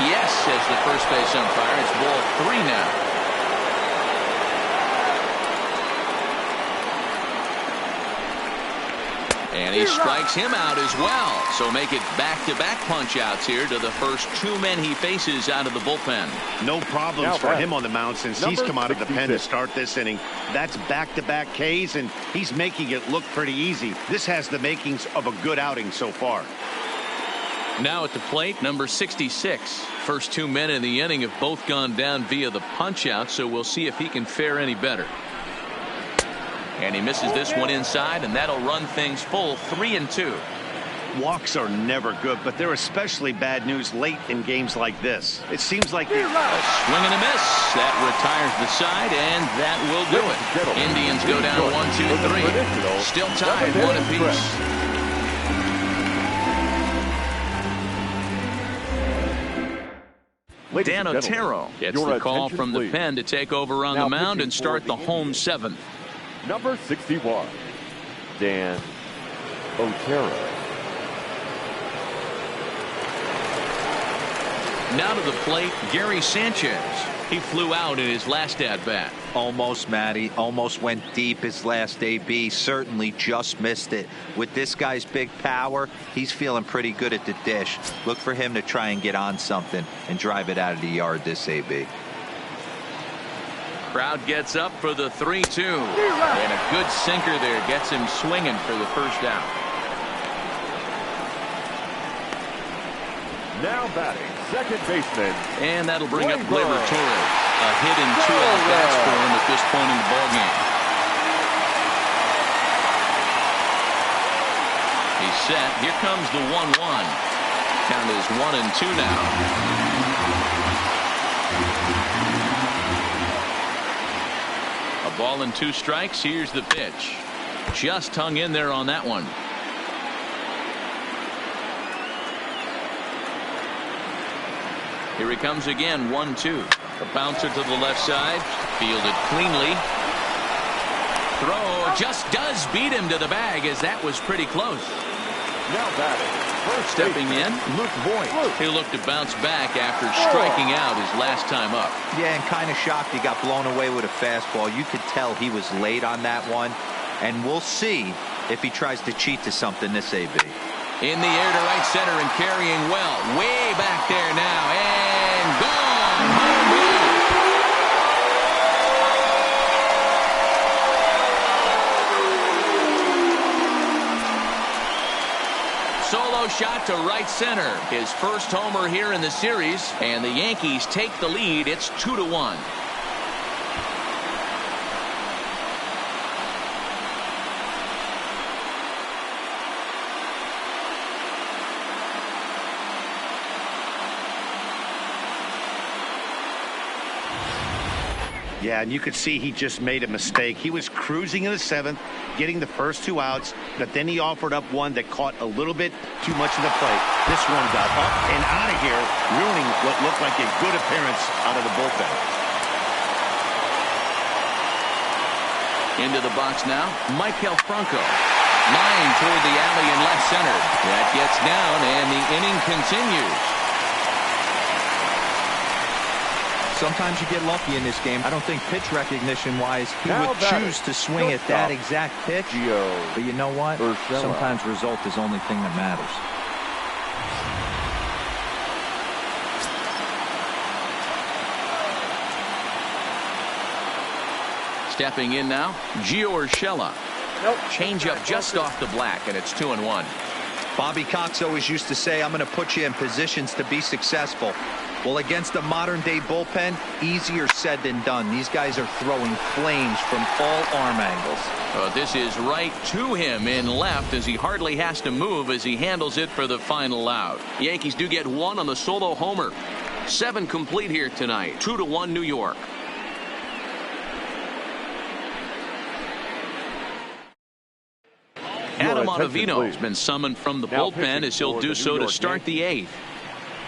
Yes, says the first base umpire. It's ball 3 now. And he strikes him out as well. So make it back-to-back punch-outs here to the first 2 men he faces out of the bullpen. No problems for him on the mound since he's come out of the pen to start this inning. That's back-to-back Ks, and he's making it look pretty easy. This has the makings of a good outing so far. Now at the plate, number 66. First 2 men in the inning have both gone down via the punch-out, so we'll see if he can fare any better. And he misses this one inside, and that'll run things full 3-2. Walks are never good, but they're especially bad news late in games like this. It seems like a swing and a miss. That retires the side, and that will do it. Indians go down 1-2-3. Still tied 1 apiece. Dan Otero gets the call from the pen to take over on the mound and start the home 7th. Number 61, Dan Otero. Now to the plate, Gary Sanchez. He flew out in his last at-bat. Almost, Matty. Almost went deep his last AB. Certainly just missed it. With this guy's big power, he's feeling pretty good at the dish. Look for him to try and get on something and drive it out of the yard this AB. Crowd gets up for the 3-2. And a good sinker there gets him swinging for the first out. Now batting, second baseman. And that'll bring up Gleyber Torres. A hit in 2 at-bats for him at this point in the ballgame. He's set. Here comes the 1-1. Count is 1-2 now. A ball and 2 strikes. Here's the pitch. Just hung in there on that one. Here he comes again. 1-2. A bouncer to the left side. Fielded cleanly. Throw just does beat him to the bag, as that was pretty close. Now batting, first Stepping in, Luke Voigt. He'll look to bounce back after striking out his last time up. Yeah, and kind of shocked he got blown away with a fastball. You could tell he was late on that one. And we'll see if he tries to cheat to something this AB. In the air to right center and carrying well. Way back there now. And gone. Home run. Solo shot to right center. His first homer here in the series. And the Yankees take the lead. It's 2-1. Yeah, and you could see he just made a mistake. He was cruising in the 7th, getting the first 2 outs, but then he offered up one that caught a little bit too much in the plate. This one got up and out of here, ruining what looked like a good appearance out of the bullpen. Into the box now, Maikel Franco. Line toward the alley in left center. That gets down, and the inning continues. Sometimes you get lucky in this game. I don't think pitch recognition-wise he would choose to swing at that exact pitch. But you know what? Sometimes result is the only thing that matters. Stepping in now, Gio Urshela. Change up just off the black, and it's 2-1. Bobby Cox always used to say, I'm going to put you in positions to be successful. Well, against a modern-day bullpen, easier said than done. These guys are throwing flames from all arm angles. This is right to him in left, as he hardly has to move as he handles it for the final out. Yankees do get 1 on the solo homer. 7 complete here tonight. 2-1 New York. Adam Ottavino has been summoned from the bullpen, as he'll do so to start the 8th.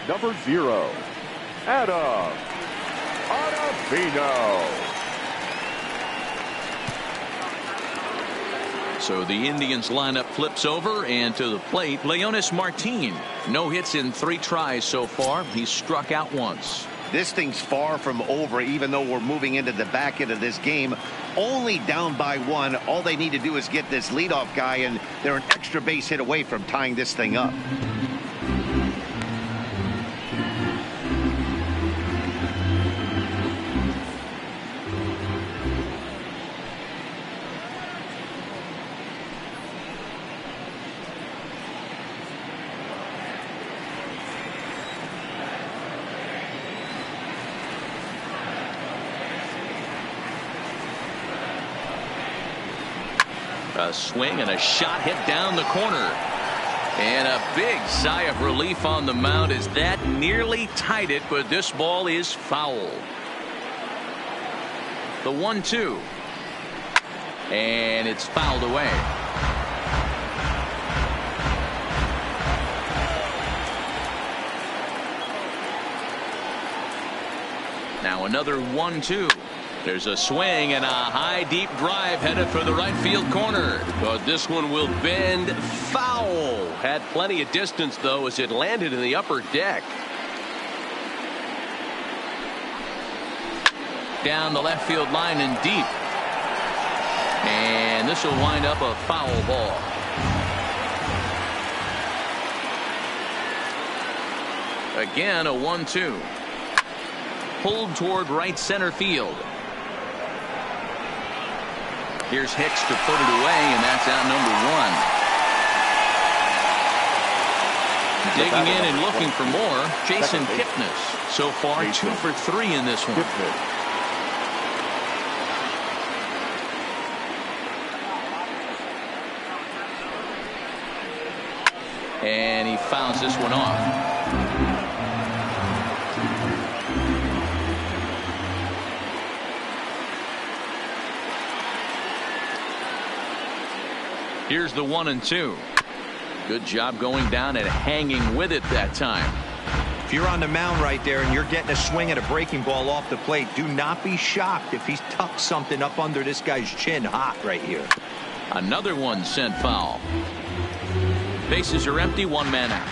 Number 0, Adam Ottavino. So the Indians lineup flips over, and to the plate, Leonis Martin. No hits in 3 tries so far. He's struck out once. This thing's far from over, even though we're moving into the back end of this game. Only down by 1. All they need to do is get this leadoff guy, and they're an extra base hit away from tying this thing up. A swing and a shot hit down the corner. And a big sigh of relief on the mound as that nearly tied it, but this ball is foul. The 1-2. And it's fouled away. Now another 1-2. There's a swing and a high deep drive headed for the right field corner. But this one will bend foul. Had plenty of distance though as it landed in the upper deck. Down the left field line and deep. And this will wind up a foul ball. Again a 1-2. Pulled toward right center field. Here's Hicks to put it away, and that's out number one. Digging in and looking for more, Jason Kipnis. So far, 2 for 3 in this one. And he fouls this one off. Here's the 1-2. Good job going down and hanging with it that time. If you're on the mound right there and you're getting a swing at a breaking ball off the plate, do not be shocked if he's tucked something up under this guy's chin hot right here. Another one sent foul. Bases are empty, 1 man out.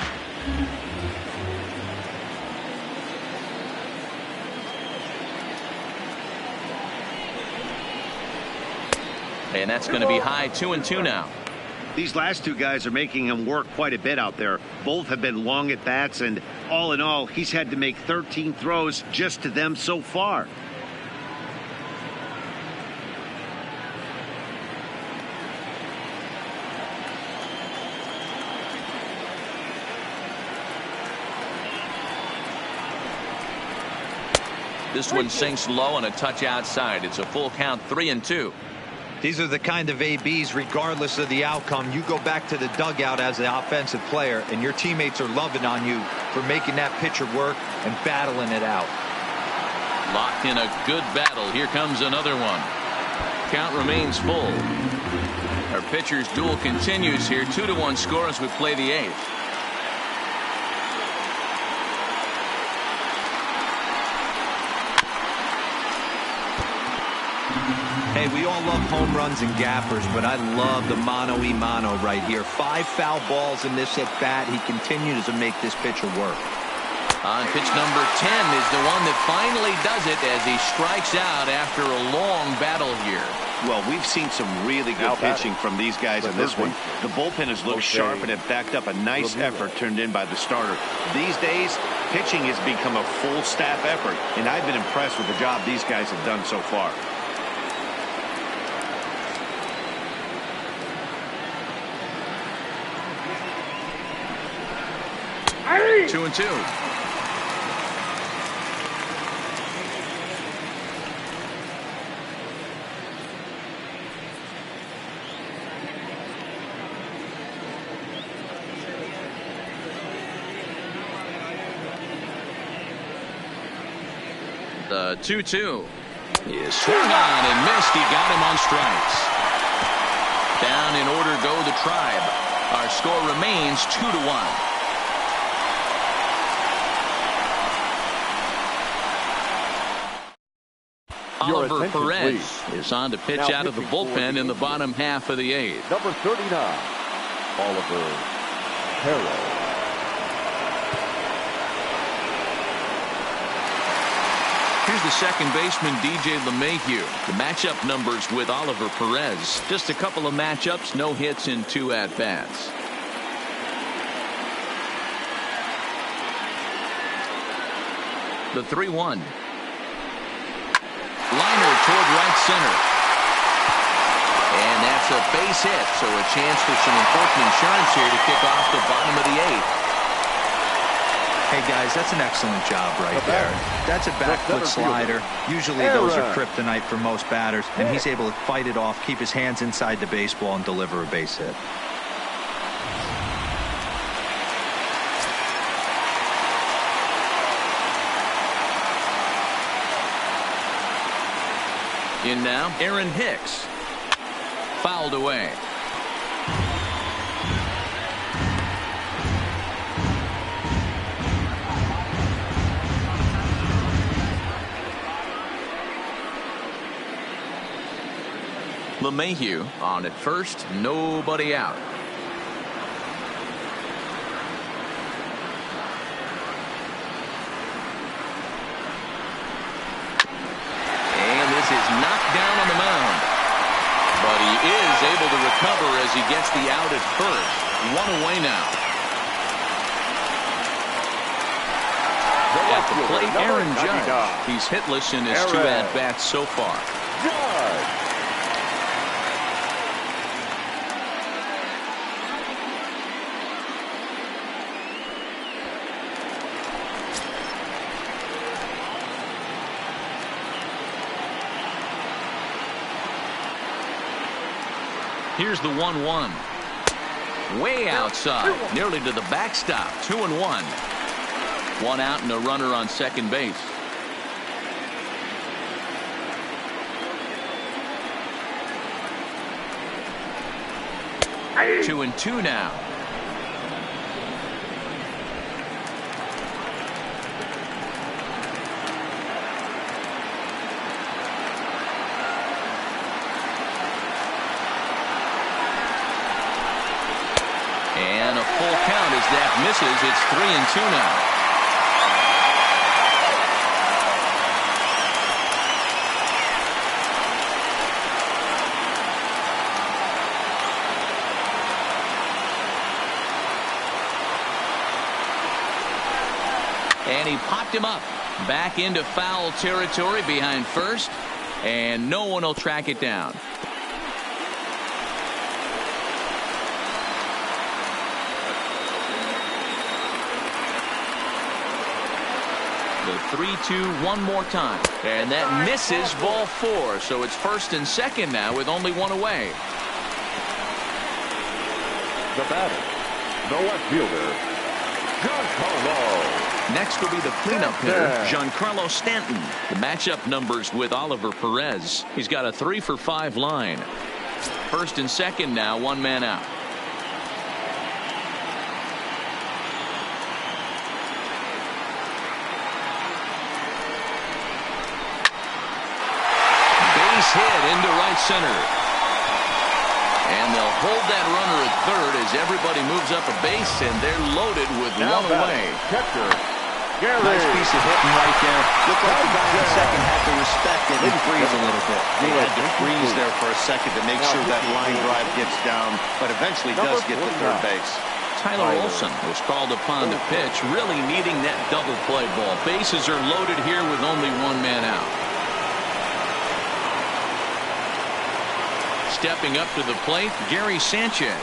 And that's going to be high, 2-2 now. These last two guys are making him work quite a bit out there. Both have been long at bats, and all in all, he's had to make 13 throws just to them so far. This one sinks low and a touch outside. It's a full count, 3-2. These are the kind of ABs, regardless of the outcome. You go back to the dugout as an offensive player, and your teammates are loving on you for making that pitcher work and battling it out. Locked in a good battle. Here comes another one. Count remains full. Our pitcher's duel continues here. 2-1 score as we play the 8th. Hey, we all love home runs and gappers, but I love the mano-a-mano right here. 5 foul balls in this at-bat. He continues to make this pitcher work. On pitch number 10 is the one that finally does it as he strikes out after a long battle here. Well, we've seen some really good pitching from these guys in this one. The bullpen has looked sharp and have backed up a nice effort turned in by the starter. These days, pitching has become a full staff effort, and I've been impressed with the job these guys have done so far. 2-2. The 2-2 is swung on and missed. He got him on strikes. Down in order go the Tribe. Our score remains 2-1. Oliver Perez is on to pitch out of the bullpen in the bottom half of the 8th. Number 39, Oliver Perez. Here's the second baseman, DJ LeMahieu. The matchup numbers with Oliver Perez. Just a couple of matchups, no hits in 2 at-bats. The 3-1. Liner toward right center. And that's a base hit, so a chance for some important insurance here to kick off the bottom of the 8th. Hey guys, that's an excellent job right there. That's a back foot slider. Usually those are kryptonite for most batters, and he's able to fight it off, keep his hands inside the baseball, and deliver a base hit. In now, Aaron Hicks. Fouled away. LeMahieu on at first, nobody out. Is knocked down on the mound, but he is able to recover as he gets the out at first. 1 away now. At the plate, Aaron Judge. He's hitless in his 2 at-bats so far. Here's the 1-1. Way outside, nearly to the backstop. 2-1. One out and a runner on second base. 2-2 now. And a full count as that misses. It's 3-2 now. And he popped him up back into foul territory behind first, and no one will track it down. The 3-2 one more time, and that misses ball 4, so it's first and second now with only one away. The batter, the left fielder, Giancarlo. Next will be the cleanup hitter, Giancarlo Stanton. The matchup numbers with Oliver Perez. He's got a 3-for-5 line. First and second now, one man out. Base hit into right center. And they'll hold that runner at third as everybody moves up a base, and they're loaded with one away. Nice piece of hitting right there. Looked like the guy in second had to respect it and freeze a little bit. He had to freeze there for a second to make sure that line drive gets down, but eventually does get to third base. Tyler Olson was called upon to pitch, really needing that double play ball. Bases are loaded here with only one man out. Stepping up to the plate, Gary Sanchez.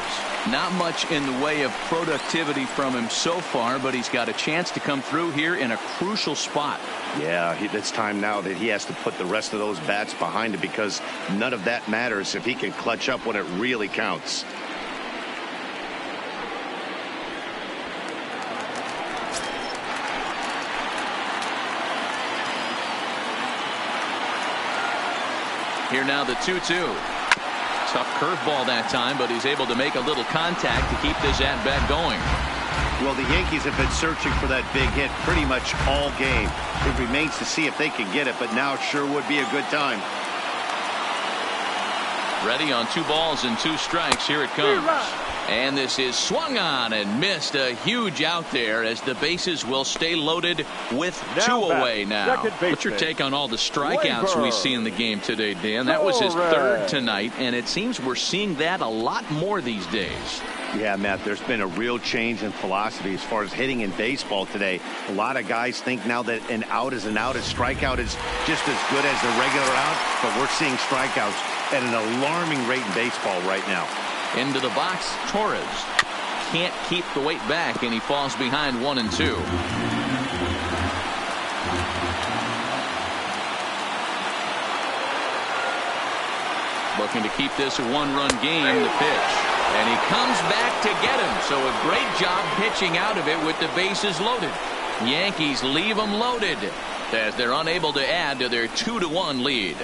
Not much in the way of productivity from him so far, but he's got a chance to come through here in a crucial spot. Yeah, it's time now that he has to put the rest of those bats behind him, because none of that matters if he can clutch up when it really counts. Here now the 2-2. Tough curveball that time, but he's able to make a little contact to keep this at-bat going. Well, the Yankees have been searching for that big hit pretty much all game. It remains to see if they can get it, but now it sure would be a good time. Ready on 2 balls and 2 strikes. Here it comes. And this is swung on and missed. A huge out there as the bases will stay loaded with 2 away now. What's your take on all the strikeouts we see in the game today, Dan? That was his 3rd tonight, and it seems we're seeing that a lot more these days. Yeah, Matt, there's been a real change in philosophy as far as hitting in baseball today. A lot of guys think now that an out is an out. A strikeout is just as good as a regular out, but we're seeing strikeouts at an alarming rate in baseball right now. Into the box, Torres can't keep the weight back, and he falls behind 1-2. Looking to keep this a 1-run game. The pitch, and he comes back to get him. So a great job pitching out of it with the bases loaded. Yankees leave them loaded as they're unable to add to their 2-1 lead.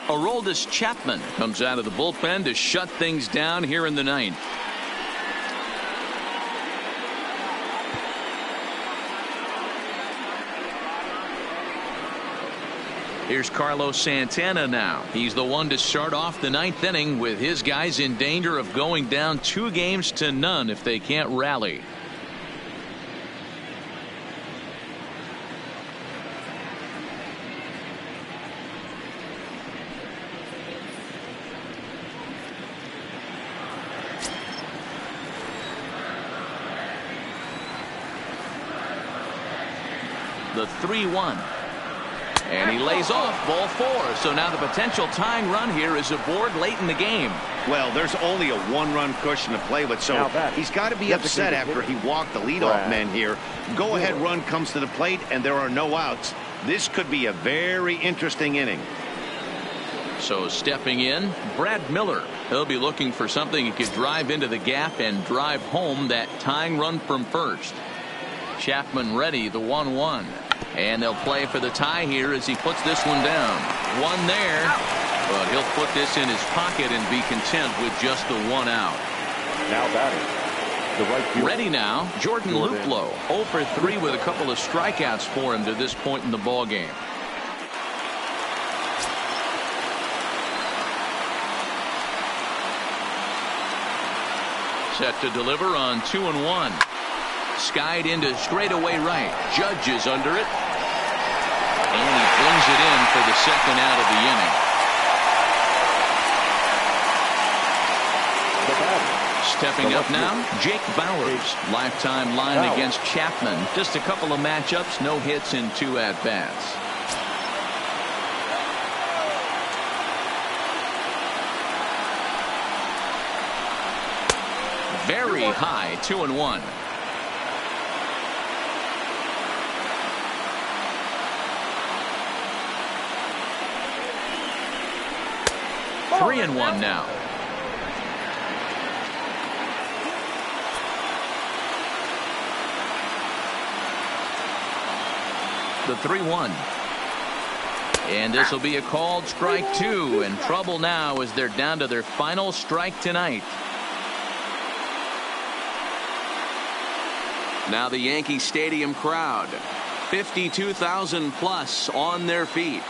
Aroldis Chapman comes out of the bullpen to shut things down here in the 9th. Here's Carlos Santana now. He's the one to start off the 9th inning with his guys in danger of going down 2-0 if they can't rally. The 3-1. And he lays off ball 4. So now the potential tying run here is aboard late in the game. Well, there's only a 1-run cushion to play with, so he's got to be upset after he walked the leadoff man here. Go ahead run comes to the plate, and there are no outs. This could be a very interesting inning. So stepping in, Brad Miller. He'll be looking for something he could drive into the gap and drive home that tying run from first. Chapman ready, the 1-1. And they'll play for the tie here as he puts this one down. One there, but he'll put this in his pocket and be content with just the one out. Now batting, the right fielder. Ready now, Jordan Luplow. 0 for 3 with a couple of strikeouts for him to this point in the ball game. Set to deliver on 2-1. Skied into straightaway right. Judge is under it. And he brings it in for the second out of the inning. Stepping up now, Jake Bowers. Lifetime line against Chapman. Just a couple of matchups, no hits in 2 at-bats. Very high, 2-1. Three and one now. The 3-1. And this will be a called strike 2, and trouble now as they're down to their final strike tonight. Now the Yankee Stadium crowd, 52,000 plus on their feet.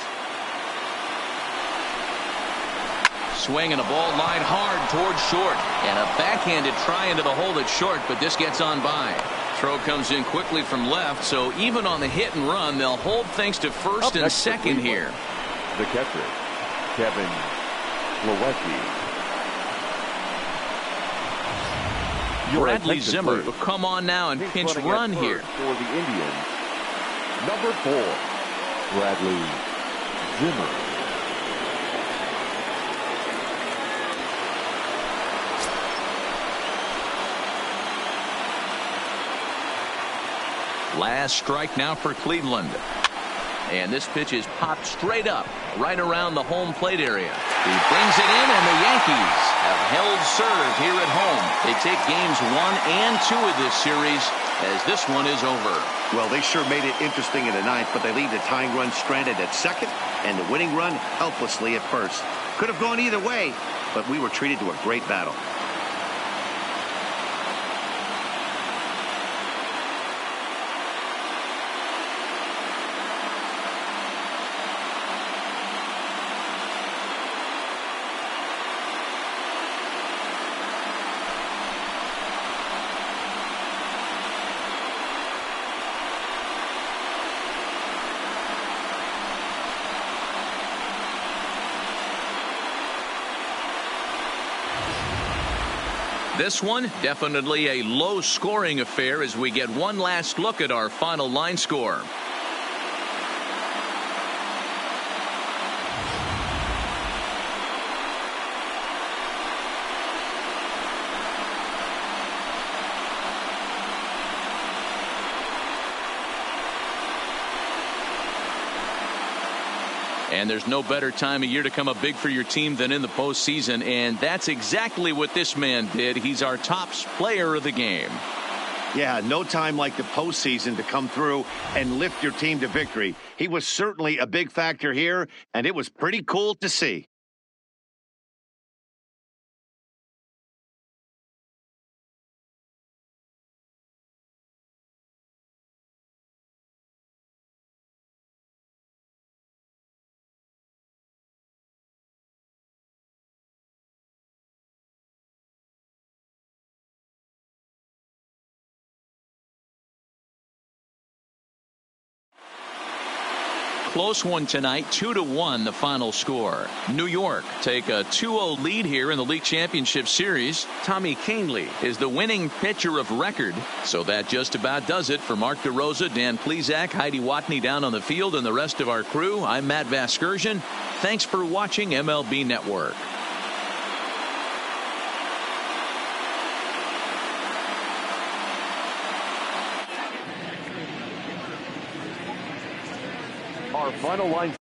Swing and a ball line hard towards short, and a backhanded try into the hole that's short, but this gets on by. Throw comes in quickly from left, so even on the hit and run, they'll hold things to first and second here. The catcher, Kevin Plawecki. Bradley Zimmer will come on now and pinch run here. For the Indians, number 4, Bradley Zimmer. Last strike now for Cleveland. And this pitch is popped straight up, right around the home plate area. He brings it in, and the Yankees have held serve here at home. They take games 1 and 2 of this series as this one is over. Well, they sure made it interesting in the 9th, but they leave the tying run stranded at second and the winning run helplessly at first. Could have gone either way, but we were treated to a great battle. This one definitely a low-scoring affair as we get one last look at our final line score. And there's no better time of year to come up big for your team than in the postseason, and that's exactly what this man did. He's our top player of the game. Yeah, no time like the postseason to come through and lift your team to victory. He was certainly a big factor here, and it was pretty cool to see. Close one tonight, 2-1 the final score. New York take a 2-0 lead here in the league championship series. Tommy Kahnle is the winning pitcher of record. So that just about does it for Mark DeRosa, Dan Plesac, Heidi Watney down on the field, and the rest of our crew. I'm Matt Vasgersian. Thanks for watching MLB Network. Our final line.